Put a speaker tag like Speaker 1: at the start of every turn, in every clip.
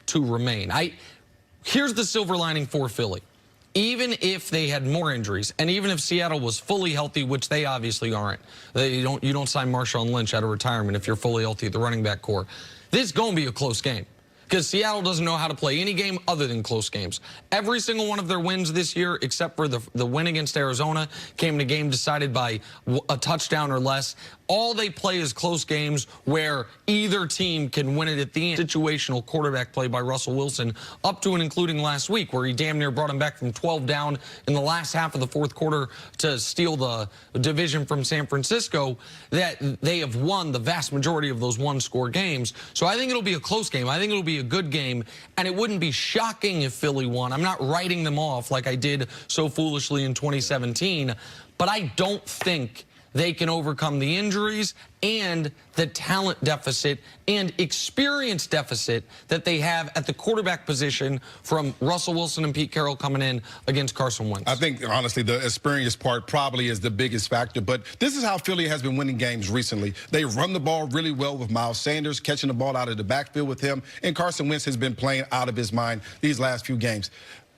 Speaker 1: to remain. Here's the silver lining for Philly. Even if they had more injuries, and even if Seattle was fully healthy, which they obviously aren't, you don't sign Marshawn Lynch out of retirement if you're fully healthy at the running back core. This is going to be a close game because Seattle doesn't know how to play any game other than close games. Every single one of their wins this year, except for the win against Arizona, came in a game decided by a touchdown or less. All they play is close games where either team can win it at the end. Situational quarterback play by Russell Wilson, up to and including last week, where he damn near brought him back from 12 down in the last half of the fourth quarter to steal the division from San Francisco, that they have won the vast majority of those one-score games. So I think it'll be a close game. I think it'll be a good game, and it wouldn't be shocking if Philly won. I'm not writing them off like I did so foolishly in 2017, but I don't think they can overcome the injuries and the talent deficit and experience deficit that they have at the quarterback position from Russell Wilson and Pete Carroll coming in against Carson Wentz.
Speaker 2: I think, honestly, the experience part probably is the biggest factor. But this is how Philly has been winning games recently. They run the ball really well with Miles Sanders, catching the ball out of the backfield with him. And Carson Wentz has been playing out of his mind these last few games.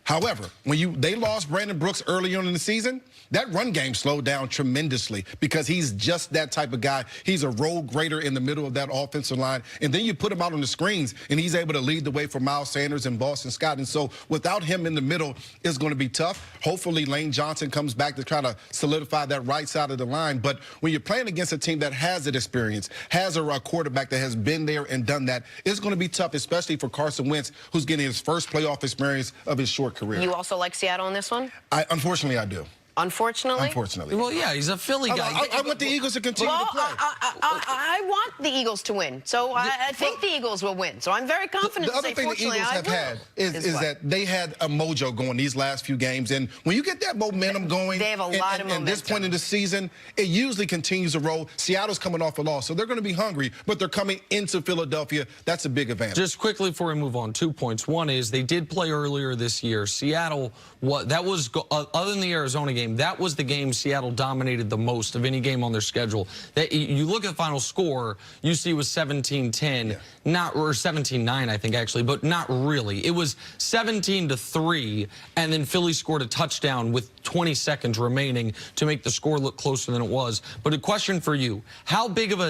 Speaker 2: However, when they lost Brandon Brooks early on in the season, that run game slowed down tremendously because he's just that type of guy. He's a role grader in the middle of that offensive line. And then you put him out on the screens, and he's able to lead the way for Miles Sanders and Boston Scott. And so without him in the middle, it's going to be tough. Hopefully Lane Johnson comes back to try to solidify that right side of the line. But when you're playing against a team that has that experience, has a quarterback that has been there and done that, it's going to be tough, especially for Carson Wentz, who's getting his first playoff experience of his short career.
Speaker 3: You also like Seattle in this one?
Speaker 2: Unfortunately, I do.
Speaker 3: Unfortunately?
Speaker 2: Unfortunately.
Speaker 1: Well, yeah, he's a Philly guy.
Speaker 2: I want the Eagles to continue to play.
Speaker 3: I want the Eagles to win, so I think the Eagles will win. So I'm very confident
Speaker 2: the other thing the Eagles have had is that they had a mojo going these last few games. And when you get that momentum going,
Speaker 3: they have a lot of momentum.
Speaker 2: At this point in the season, it usually continues to roll. Seattle's coming off a loss, so they're going to be hungry, but they're coming into Philadelphia. That's a big advantage.
Speaker 1: Just quickly before we move on, 2 points. One is they did play earlier this year. Seattle, that was, other than the Arizona game, that was the game Seattle dominated the most of any game on their schedule. You look at the final score, you see it was 17-10, or 17-9, I think, actually, but not really. It was 17-3, and then Philly scored a touchdown with 20 seconds remaining to make the score look closer than it was. But a question for you, how big of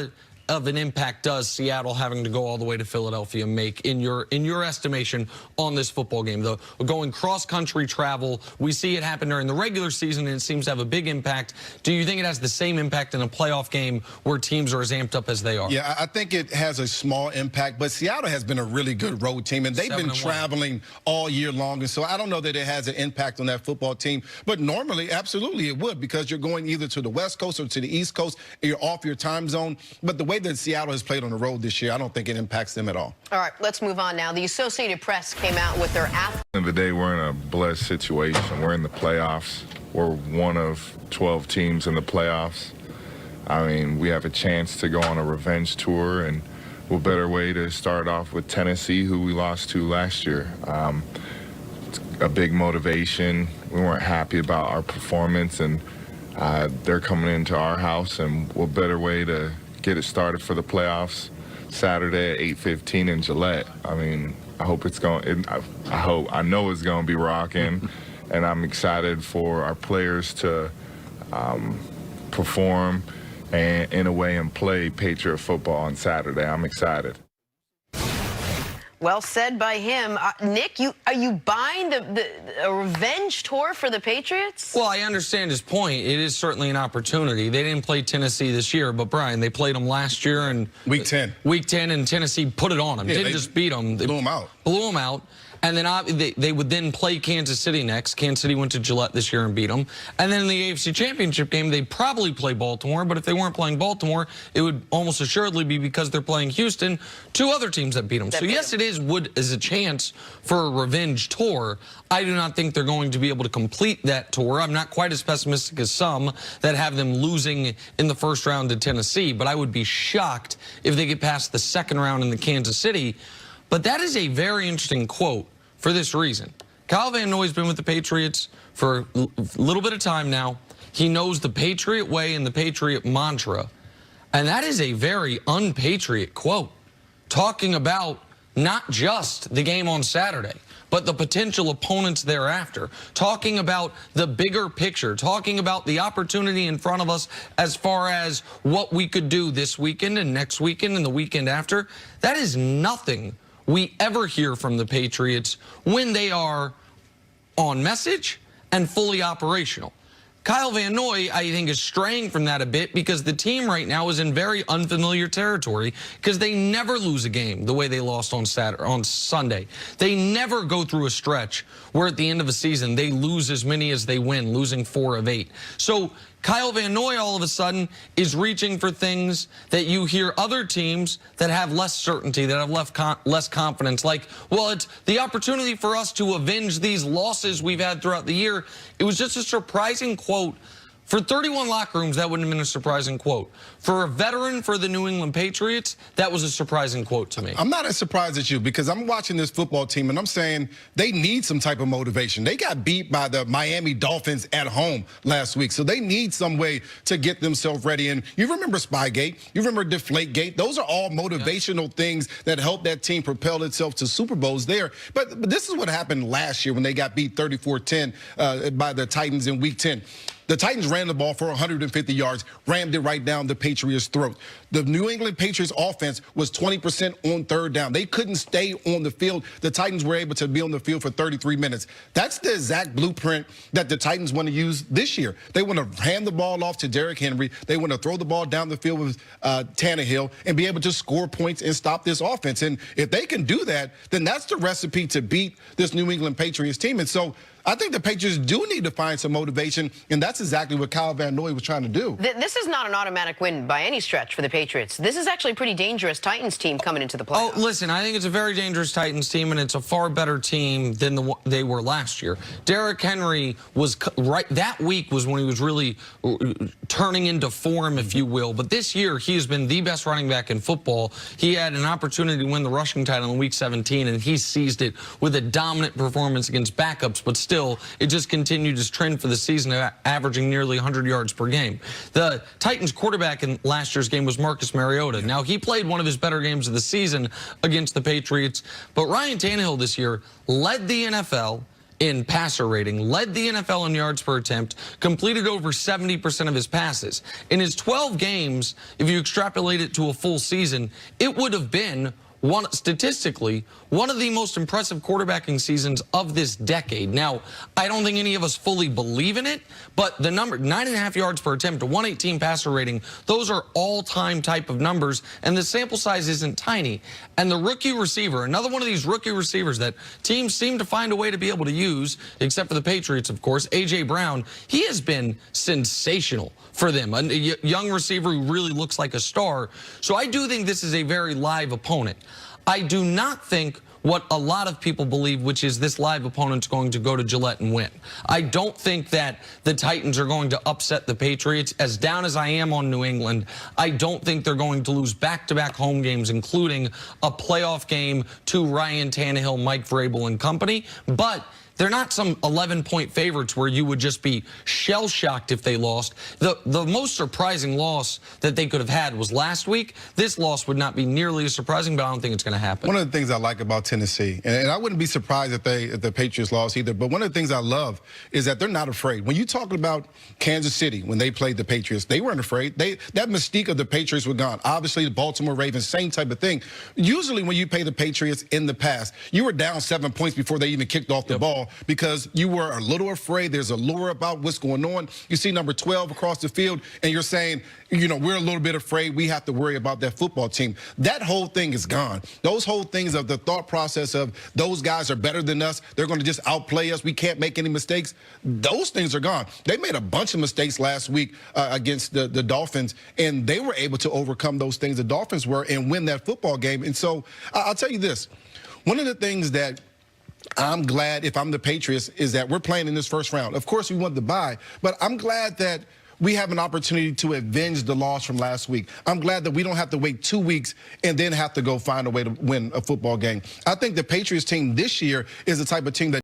Speaker 1: an impact does Seattle having to go all the way to Philadelphia make in your estimation on this football game? Though going cross-country travel, we see it happen during the regular season, and it seems to have a big impact. Do you think it has the same impact in a playoff game where teams are as amped up as they are?
Speaker 2: Yeah, I think it has a small impact, but Seattle has been a really good road team, and they've been traveling all year long, and so I don't know that it has an impact on that football team. But normally, absolutely it would, because you're going either to the West Coast or to the East Coast, and you're off your time zone. But the way that Seattle has played on the road this year, I don't think it impacts them at all.
Speaker 3: All right, let's move on now. The Associated Press came out with their
Speaker 4: At the end of the day, we're in a blessed situation. We're in the playoffs. We're one of 12 teams in the playoffs. I mean, we have a chance to go on a revenge tour, and what better way to start off with Tennessee, who we lost to last year. It's a big motivation. We weren't happy about our performance, and they're coming into our house, and what better way to get it started for the playoffs Saturday at 8:15 in Gillette. I mean, I hope it's going. I know it's going to be rocking, and I'm excited for our players to perform and in a way and play Patriot football on Saturday. I'm excited.
Speaker 3: Well said by him. Nick, are you buying a revenge tour for the Patriots?
Speaker 1: Well, I understand his point. It is certainly an opportunity. They didn't play Tennessee this year, but Brian, they played them last year and
Speaker 2: Week 10.
Speaker 1: Week 10, and Tennessee put it on them. Didn't just beat them. They
Speaker 2: blew them out.
Speaker 1: Blew them out. And then they would then play Kansas City next. Kansas City went to Gillette this year and beat them. And then in the AFC Championship game, they'd probably play Baltimore. But if they weren't playing Baltimore, it would almost assuredly be because they're playing Houston, two other teams that beat them. So yes, it is a chance for a revenge tour. I do not think they're going to be able to complete that tour. I'm not quite as pessimistic as some that have them losing in the first round to Tennessee. But I would be shocked if they get past the second round in the Kansas City. But that is a very interesting quote for this reason. Kyle Van Noy's been with the Patriots for a little bit of time now. He knows the Patriot way and the Patriot mantra. And that is a very un-Patriot quote, talking about not just the game on Saturday, but the potential opponents thereafter, talking about the bigger picture, talking about the opportunity in front of us as far as what we could do this weekend and next weekend and the weekend after. That is nothing we ever hear from the Patriots when they are on message and fully operational. Kyle Van Noy, I think, is straying from that a bit because the team right now is in very unfamiliar territory because they never lose a game the way they lost on Sunday. They never go through a stretch where at the end of a season they lose as many as they win, losing 4 of 8. So Kyle Van Noy all of a sudden is reaching for things that you hear other teams that have less certainty, that have less confidence. Like, well, it's the opportunity for us to avenge these losses we've had throughout the year. It was just a surprising quote. For 31 locker rooms, that wouldn't have been a surprising quote. For a veteran for the New England Patriots, that was a surprising quote to me.
Speaker 2: I'm not as surprised as you because I'm watching this football team and I'm saying they need some type of motivation. They got beat by the Miami Dolphins at home last week, so they need some way to get themselves ready. And you remember Spygate, you remember Deflategate. Those are all motivational things that help that team propel itself to Super Bowls there. But this is what happened last year when they got beat 34-10 by the Titans in Week 10. The Titans ran the ball for 150 yards, rammed it right down the Patriots' throat. The New England Patriots offense was 20% on third down. They couldn't stay on the field. The Titans were able to be on the field for 33 minutes. That's the exact blueprint that the Titans want to use this year. They want to hand the ball off to Derrick Henry. They want to throw the ball down the field with Tannehill and be able to score points and stop this offense. And if they can do that, then that's the recipe to beat this New England Patriots team. And so I think the Patriots do need to find some motivation, and that's exactly what Kyle Van Noy was trying to do.
Speaker 3: This is not an automatic win by any stretch for the Patriots. This is actually a pretty dangerous Titans team coming into the playoffs.
Speaker 1: Oh, listen, I think it's a very dangerous Titans team, and it's a far better team than they were last year. Derrick Henry was right that week was when he was really turning into form, if you will. But this year, he has been the best running back in football. He had an opportunity to win the rushing title in Week 17, and he seized it with a dominant performance against backups, but still, it just continued his trend for the season, averaging nearly 100 yards per game. The Titans quarterback in last year's game was Marcus Mariota. Now, he played one of his better games of the season against the Patriots, but Ryan Tannehill this year led the NFL in passer rating, led the NFL in yards per attempt, completed over 70% of his passes. In his 12 games, if you extrapolate it to a full season, it would have been statistically, one of the most impressive quarterbacking seasons of this decade. Now, I don't think any of us fully believe in it, but the number, 9.5 yards per attempt, a 118 passer rating, those are all-time type of numbers, and the sample size isn't tiny. And the rookie receiver, another one of these rookie receivers that teams seem to find a way to be able to use, except for the Patriots, of course, A.J. Brown, he has been sensational for them. A young receiver who really looks like a star. So I do think this is a very live opponent. I do not think what a lot of people believe, which is this live opponent's going to go to Gillette and win. I don't think that the Titans are going to upset the Patriots. As down as I am on New England, I don't think they're going to lose back-to-back home games, including a playoff game to Ryan Tannehill, Mike Vrabel, and company. But they're not some 11-point favorites where you would just be shell-shocked if they lost. The most surprising loss that they could have had was last week. This loss would not be nearly as surprising, but I don't think it's going to happen.
Speaker 2: One of the things I like about Tennessee, and I wouldn't be surprised if the Patriots lost either, but one of the things I love is that they're not afraid. When you talk about Kansas City, when they played the Patriots, they weren't afraid. That mystique of the Patriots was gone. Obviously, the Baltimore Ravens, same type of thing. Usually when you play the Patriots in the past, you were down 7 points before they even kicked off the ball, because you were a little afraid. There's a lure about what's going on. You see number 12 across the field, and you're saying, you know, we're a little bit afraid. We have to worry about that football team. That whole thing is gone. Those whole things of the thought process of those guys are better than us, they're going to just outplay us, we can't make any mistakes, those things are gone. They made a bunch of mistakes last week against the Dolphins, and they were able to overcome those things the Dolphins were and win that football game. And so I'll tell you this, one of the things that I'm glad, if I'm the Patriots, is that we're playing in this first round. Of course, we want the bye, but I'm glad that we have an opportunity to avenge the loss from last week. I'm glad that we don't have to wait 2 weeks and then have to go find a way to win a football game. I think the Patriots team this year is the type of team that